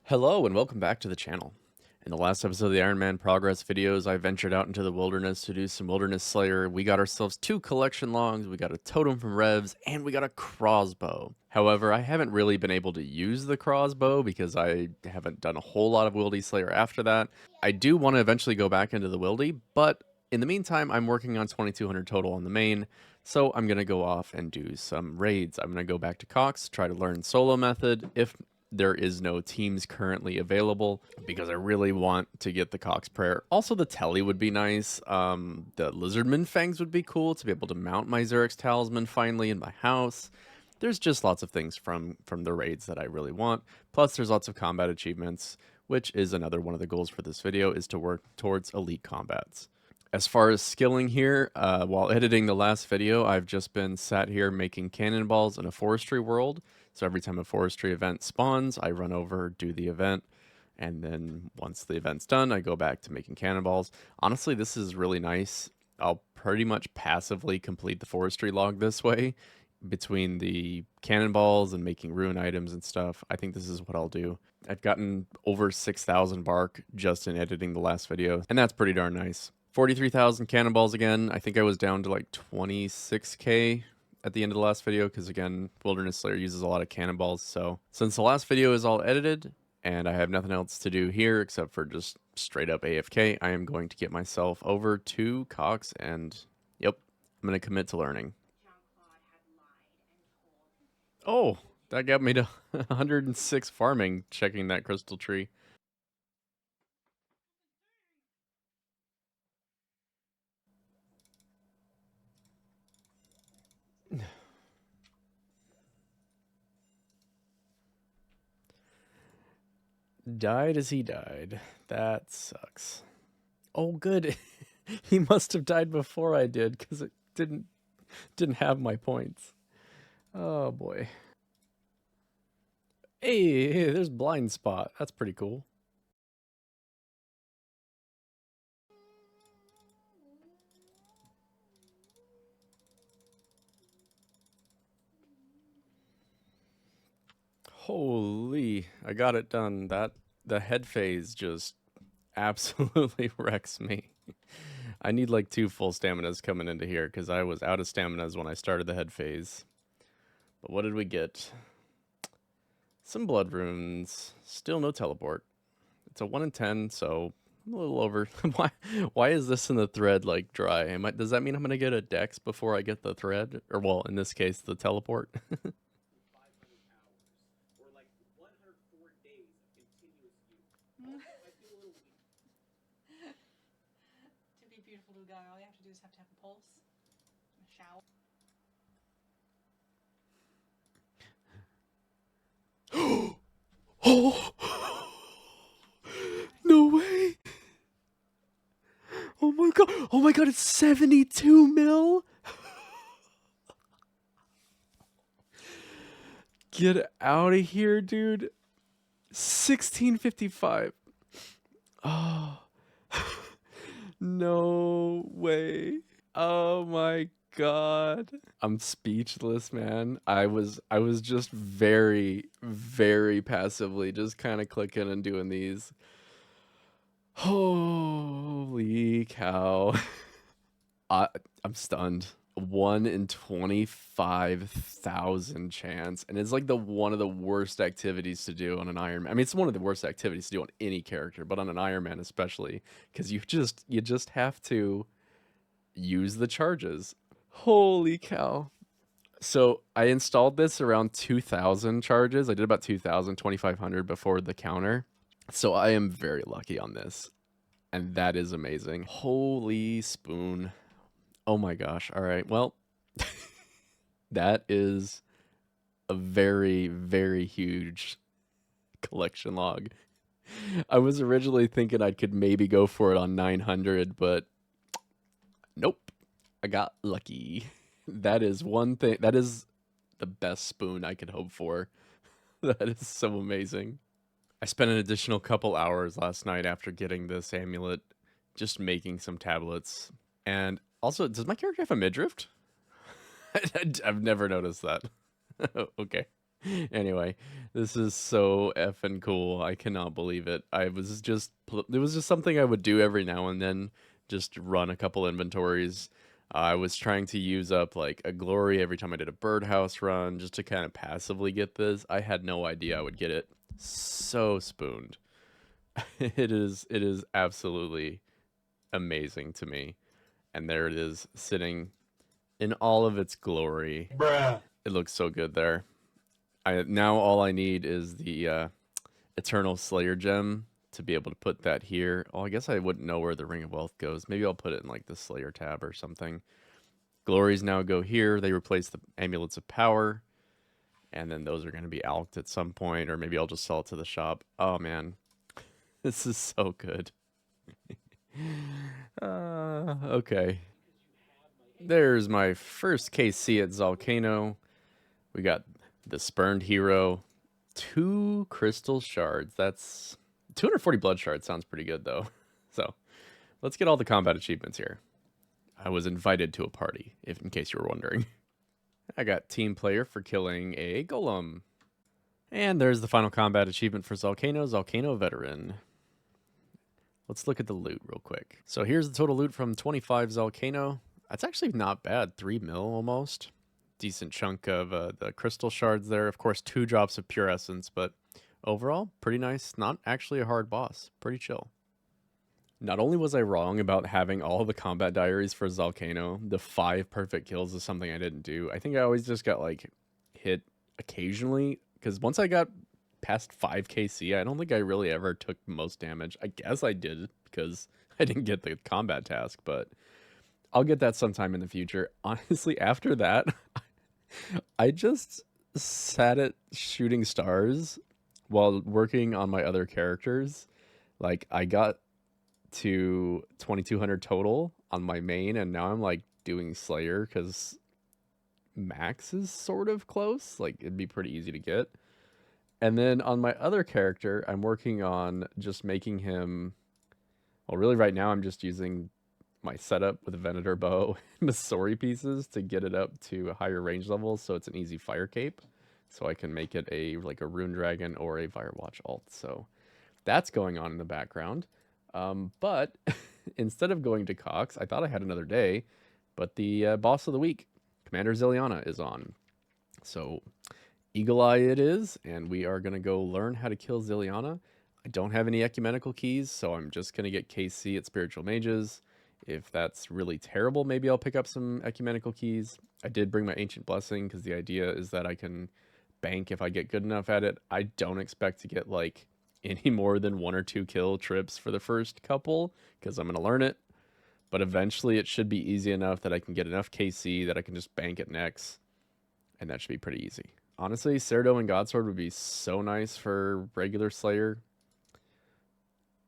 Hello and welcome back to the channel. In the last episode of the Iron Man progress videos, I ventured out into the wilderness to do some wilderness slayer. We got ourselves 2 collection logs, we got a totem from Revs, and we got a crossbow. However, I haven't really been able to use the crossbow because I haven't done a whole lot of wildy slayer after that. I do want to eventually go back into the wildy, but in the meantime, I'm working on 2200 total on the main, so I'm going to go off and do some raids. I'm going to go back to Cox, try to learn solo method. If there is no teams currently available, because I really want to get the Cox Prayer. Also, the Telly would be nice. The Lizardman Fangs would be cool to be able to mount my Xerix Talisman finally in my house. There's just lots of things from the raids that I really want. Plus, there's lots of combat achievements, which is another one of the goals for this video, is to work towards elite combats. As far as skilling here, while editing the last video, I've just been sat here making cannonballs in a forestry world. So every time a forestry event spawns, I run over, do the event, and then once the event's done, I go back to making cannonballs. Honestly, this is really nice. I'll pretty much passively complete the forestry log this way between the cannonballs and making rune items and stuff. I think this is what I'll do. I've gotten over 6,000 bark just in editing the last video, and that's pretty darn nice. 43,000 cannonballs again. I think I was down to like 26k at the end of the last video because, again, Wilderness Slayer uses a lot of cannonballs. So since the last video is all edited and I have nothing else to do here except for just straight up AFK, I am going to get myself over to Cox and, yep, I'm going to commit to learning. Oh, that got me to 106 farming checking that crystal tree. Died as he died. That sucks. Oh, good. He must have died before I did because it didn't have my points. Oh boy. Hey, there's blind spot. That's pretty cool. Holy, I got it done. The head phase just absolutely wrecks me. I need like 2 full staminas coming into here because I was out of staminas when I started the head phase. But what did we get? Some blood runes. Still no teleport. It's a 1 in 10, so I'm a little over. Why is this in the thread like dry? Does that mean I'm gonna get a dex before I get the thread? Or, well, in this case, the teleport. To be beautiful to the guy, all you have to do is have to have a pulse, a shower. Oh, no way. Oh my god. Oh my god, it's 72 mil. Get out of here, dude. 1655. Oh. No way. Oh my god. I'm speechless, man. I was just very passively just kind of clicking and doing these. Holy cow. I'm stunned. 1 in 25,000 chance, and it's like one of the worst activities to do on an Iron Man. I mean, it's one of the worst activities to do on any character, but on an Iron Man especially, because you just have to use the charges. Holy cow. So I installed this around 2,000 charges. I did about 2,000, 2,500 before the counter. So I am very lucky on this. And that is amazing. Holy spoon. Oh my gosh. All right. Well, that is a very huge collection log. I was originally thinking I could maybe go for it on 900, but nope. I got lucky. That is one thing. That is the best spoon I could hope for. That is so amazing. I spent an additional couple hours last night after getting this amulet just making some tablets. And also, does my character have a midriff? I've never noticed that. Okay. Anyway, this is so effing cool. I cannot believe it. It was just something I would do every now and then, just run a couple inventories. I was trying to use up like a glory every time I did a birdhouse run just to kind of passively get this. I had no idea I would get it so spooned. It is absolutely amazing to me. And there it is sitting in all of its glory. Bruh. It looks so good there. Now all I need is the Eternal Slayer gem to be able to put that here. Oh, I guess I wouldn't know where the Ring of Wealth goes. Maybe I'll put it in like the Slayer tab or something. Glories now go here. They replace the Amulets of Power. And then those are going to be alked at some point, or maybe I'll just sell it to the shop. Oh man, this is so good. Okay. There's my first KC at Volcano. We got the Spurned Hero. 2 crystal shards. That's 240 blood shards. Sounds pretty good though. So let's get all the combat achievements here. I was invited to a party, if in case you were wondering. I got team player for killing a golem. And there's the final combat achievement for Volcano Veteran. Let's look at the loot real quick. So here's the total loot from 25 Volcano. That's actually not bad. 3 mil almost. Decent chunk of the crystal shards there. Of course, 2 drops of pure essence, but overall, pretty nice. Not actually a hard boss. Pretty chill. Not only was I wrong about having all the combat diaries for Volcano, the 5 perfect kills is something I didn't do. I think I always just got like hit occasionally, because once I got past 5 KC, I don't think I really ever took most damage. I guess I did because I didn't get the combat task, but I'll get that sometime in the future. Honestly, after that, I just sat at shooting stars while working on my other characters. Like, I got to 2200 total on my main, and now I'm like doing Slayer because max is sort of close. Like, it'd be pretty easy to get. And then on my other character, I'm working on just making him, well, really right now I'm just using my setup with a Venator bow and Masori pieces to get it up to a higher range levels, so it's an easy fire cape. So I can make it like a Rune Dragon or a Firewatch alt. So that's going on in the background. But instead of going to Cox, I thought I had another day, but the boss of the week, Commander Ziliana, is on. So Eagle Eye it is, and we are going to go learn how to kill Ziliana. I don't have any ecumenical keys, so I'm just going to get KC at Spiritual Mages. If that's really terrible, maybe I'll pick up some ecumenical keys. I did bring my Ancient Blessing because the idea is that I can bank if I get good enough at it. I don't expect to get like any more than 1 or 2 kill trips for the first couple because I'm going to learn it. But eventually it should be easy enough that I can get enough KC that I can just bank it next. And that should be pretty easy. Honestly, Ceradoman and Godsword would be so nice for regular Slayer.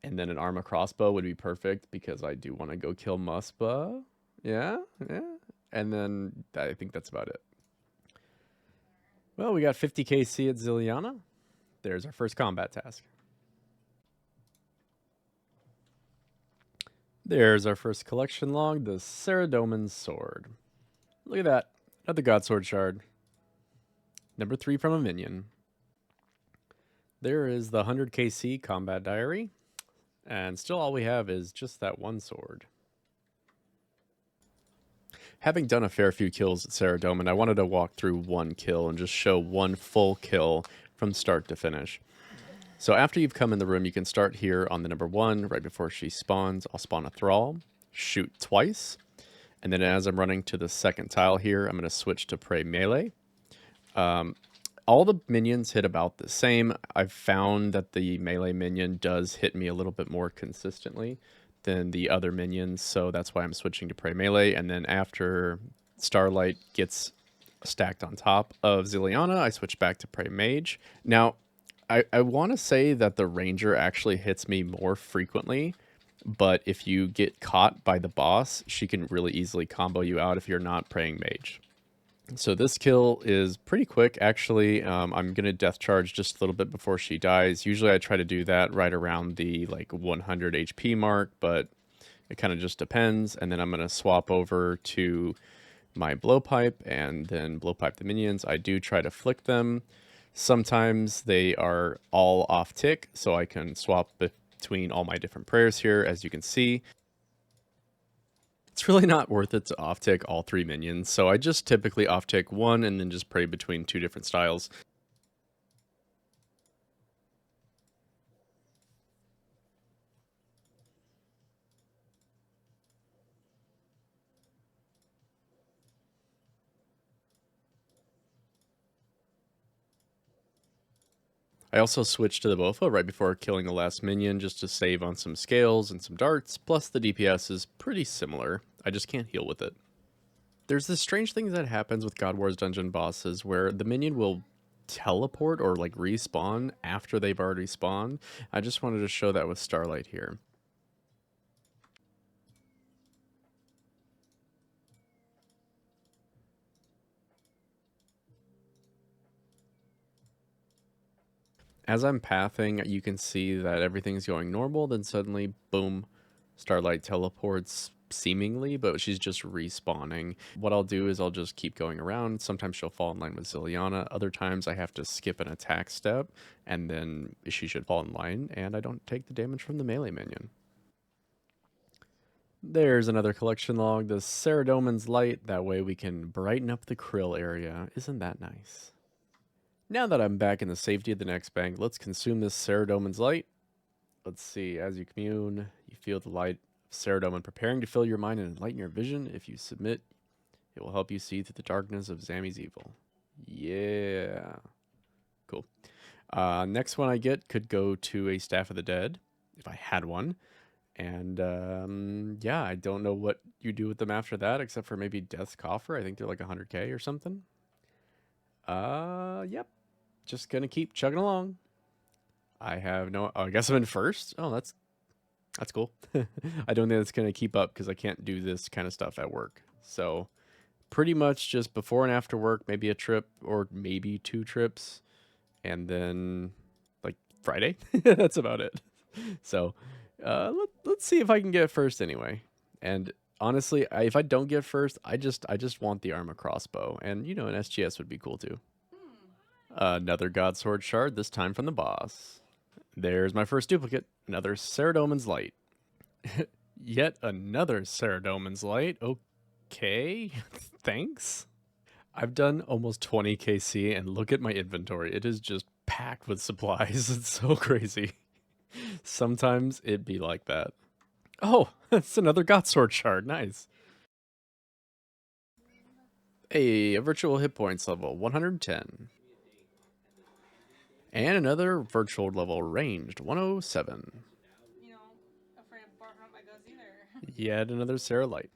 And then an Arma Crossbow would be perfect because I do want to go kill Muspa. Yeah. And then I think that's about it. Well, we got 50 KC at Ziliana. There's our first combat task. There's our first collection log, the Ceradoman Sword. Look at that. Another Godsword shard. Number 3 from a minion. There is the 100 KC combat diary. And still all we have is just that one sword. Having done a fair few kills at Ceradoman, I wanted to walk through one kill and just show one full kill from start to finish. So after you've come in the room, you can start here on the number 1, right before she spawns. I'll spawn a Thrall, shoot twice, and then as I'm running to the second tile here, I'm going to switch to Prey Melee. All the minions hit about the same. I've found that the melee minion does hit me a little bit more consistently than the other minions, so that's why I'm switching to Prey Melee. And then after Starlight gets stacked on top of Ziliana, I switch back to Prey Mage. Now, I want to say that the Ranger actually hits me more frequently, but if you get caught by the boss, she can really easily combo you out if you're not praying Mage. So this kill is pretty quick, actually. I'm going to death charge just a little bit before she dies. Usually I try to do that right around the like 100 HP mark, but it kind of just depends. And then I'm going to swap over to my blowpipe and then blowpipe the minions. I do try to flick them. Sometimes they are all off tick, so I can swap between all my different prayers here, as you can see. It's really not worth it to off tick all 3 minions, so I just typically off tick one and then just pray between 2 different styles. I also switched to the Bofa right before killing the last minion just to save on some scales and some darts, plus the DPS is pretty similar. I just can't heal with it. There's this strange thing that happens with God Wars dungeon bosses where the minion will teleport or like respawn after they've already spawned. I just wanted to show that with Starlight here. As I'm pathing, you can see that everything's going normal, then suddenly, boom, Starlight teleports seemingly, but she's just respawning. What I'll do is I'll just keep going around. Sometimes she'll fall in line with Zilliana. Other times I have to skip an attack step, and then she should fall in line, and I don't take the damage from the melee minion. There's another collection log, the Ceradomin's Light. That way we can brighten up the krill area. Isn't that nice? Now that I'm back in the safety of the next bank, let's consume this Ceradomin's Light. Let's see, as you commune, you feel the light of Ceradomin preparing to fill your mind and enlighten your vision. If you submit, it will help you see through the darkness of Zami's evil. Yeah. Cool. Next one I get could go to a Staff of the Dead, if I had one. And yeah, I don't know what you do with them after that, except for maybe Death's Coffer. I think they're like 100k or something. Yep. Just gonna keep chugging along. I have no. Oh, I guess I'm in first. Oh, that's cool. I don't think that's gonna keep up because I can't do this kind of stuff at work. So pretty much just before and after work, maybe a trip or maybe 2 trips, and then like Friday. That's about it. So let's see if I can get first anyway. And honestly, if I don't get first, I just want the armor crossbow, and you know an SGS would be cool too. Another God Sword shard, this time from the boss. There's my first duplicate. Another Ceradomin's Light. Yet another Ceradomin's Light. Okay, thanks. I've done almost 20 KC, and look at my inventory. It is just packed with supplies. It's so crazy. Sometimes it'd be like that. Oh, that's another God Sword shard. Nice. A virtual hit points level 110. And another virtual level ranged 107. You know, afraid of barfing up my guts either. Yet another Sarah Light.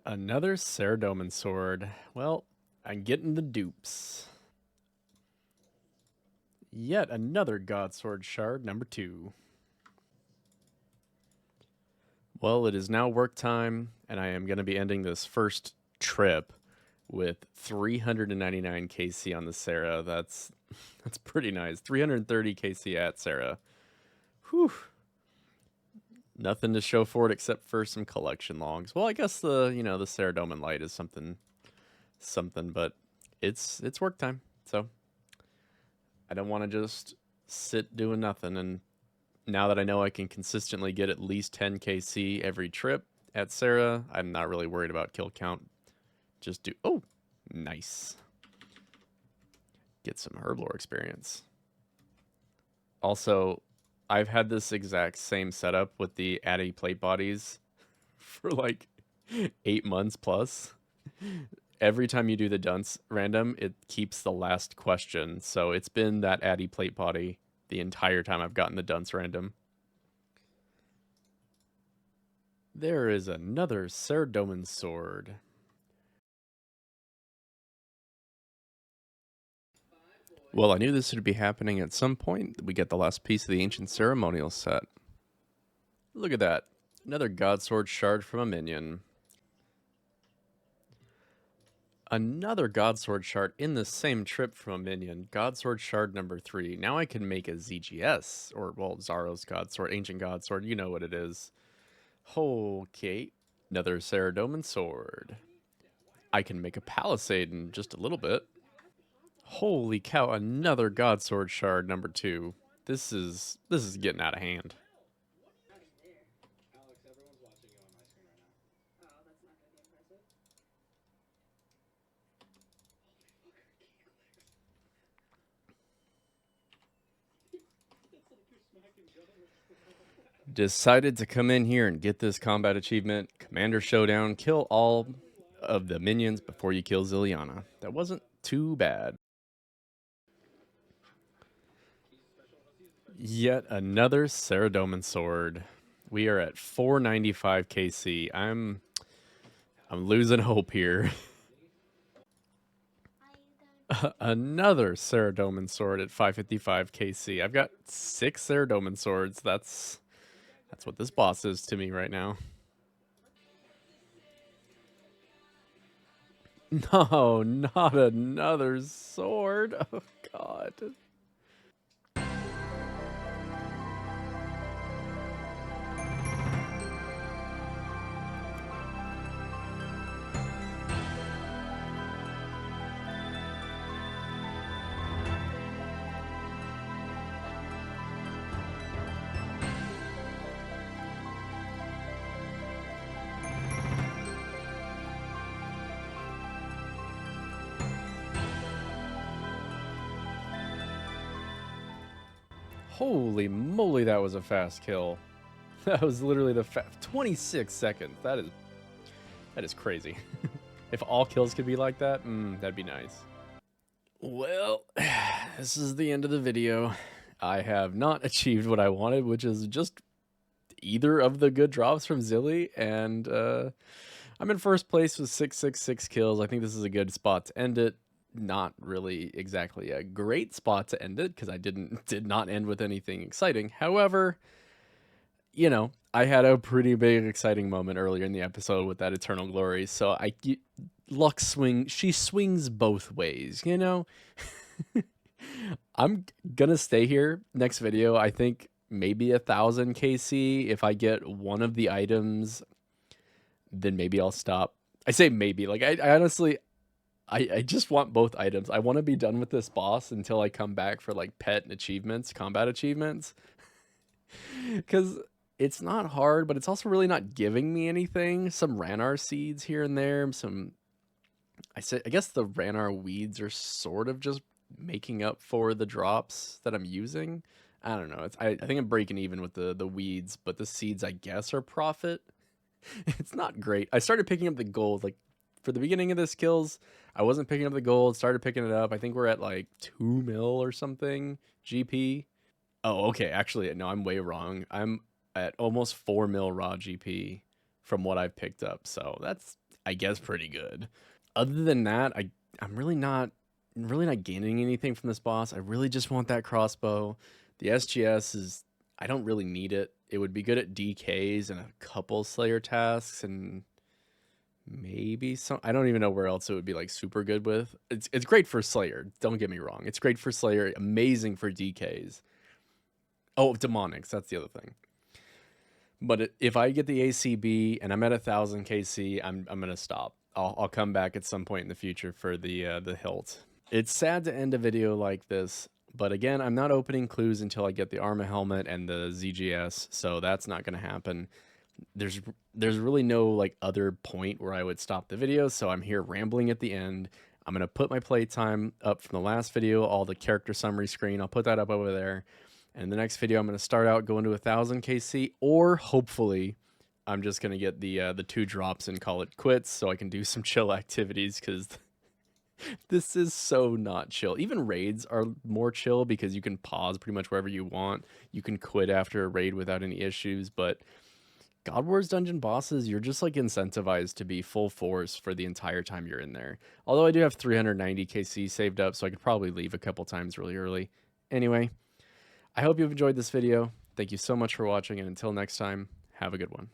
Another Ceradomin sword. Well, I'm getting the dupes. Yet another God Sword shard, number 2. Well, it is now work time, and I am going to be ending this first trip with 399 KC on the Sarah. That's pretty nice. 330 KC at Sarah. Whew. Nothing to show for it except for some collection logs. Well, I guess the Ceradomin Light is something, but it's work time, so I don't want to just sit doing nothing. And now that I know I can consistently get at least 10 KC every trip at Sarah, I'm not really worried about kill count. Just do nice. Get some herblore experience. Also, I've had this exact same setup with the Addy plate bodies for like 8 months plus. Every time you do the dunce random, it keeps the last question. So it's been that Addy plate body the entire time I've gotten the dunce random. There is another Ceradomin sword. Well, I knew this would be happening at some point. We get the last piece of the ancient ceremonial set. Look at that. Another God Sword shard from a minion. Another God Sword shard in the same trip from a minion. God Sword shard number 3. Now I can make a ZGS, or, well, Zaro's God Sword, Ancient God Sword. You know what it is. Okay. Another Ceradomin sword. I can make a Palisade in just a little bit. Holy cow, another God Sword shard number 2. This is getting out of hand. Decided to come in here and get this combat achievement. Commander Showdown, kill all of the minions before you kill Zilliana. That wasn't too bad. Yet another Saradomin sword. We are at 495 KC. I'm losing hope here. Another Saradomin sword at 555 KC. I've got 6 Saradomin swords. That's what this boss is to me right now. No, not another sword. Oh god. Holy moly, that was a fast kill. That was literally the 26 seconds. That is crazy. If all kills could be like that, that'd be nice. Well, this is the end of the video. I have not achieved what I wanted, which is just either of the good drops from Zilly, and I'm in first place with 666 kills. I think this is a good spot to end it. Not really exactly a great spot to end it because I did not end with anything exciting. However, you know, I had a pretty big exciting moment earlier in the episode with that Eternal Glory. So luck she swings both ways, you know? I'm gonna stay here next video. I think maybe 1,000 KC. If I get one of the items, then maybe I'll stop. I say maybe. Like, I honestly, I just want both items. I want to be done with this boss until I come back for, like, pet achievements, combat achievements. Because it's not hard, but it's also really not giving me anything. Some Ranar seeds here and there. I guess the Ranar weeds are sort of just making up for the drops that I'm using. I don't know. I think I'm breaking even with the weeds, but the seeds, I guess, are profit. It's not great. I started picking up the gold, like, for the beginning of this kills. I wasn't picking up the gold, started picking it up. I think we're at like 2 mil or something GP. Oh, okay. Actually, no, I'm way wrong. I'm at almost 4 mil raw GP from what I've picked up. So that's, I guess, pretty good. Other than that, I'm really not gaining anything from this boss. I really just want that crossbow. The SGS is, I don't really need it. It would be good at DKs and a couple Slayer tasks and maybe some. I don't even know where else it would be like super good with. It's great for Slayer. Don't get me wrong. It's great for Slayer. Amazing for DKs. Oh, demonics. That's the other thing. But if I get the ACB and I'm at 1,000 KC, I'm gonna stop. I'll come back at some point in the future for the hilt. It's sad to end a video like this, but again, I'm not opening clues until I get the Arma helmet and the ZGS, so that's not gonna happen. There's really no like other point where I would stop the video, so I'm here rambling at the end. I'm gonna put my playtime up from the last video, all the character summary screen. I'll put that up over there. And in the next video, I'm gonna start out going to 1,000 KC, or hopefully, I'm just gonna get the 2 drops and call it quits, so I can do some chill activities because this is so not chill. Even raids are more chill because you can pause pretty much wherever you want. You can quit after a raid without any issues, but God Wars dungeon bosses, you're just like incentivized to be full force for the entire time you're in there. Although I do have 390 KC saved up, so I could probably leave a couple times really early. Anyway, I hope you've enjoyed this video. Thank you so much for watching, and until next time, have a good one.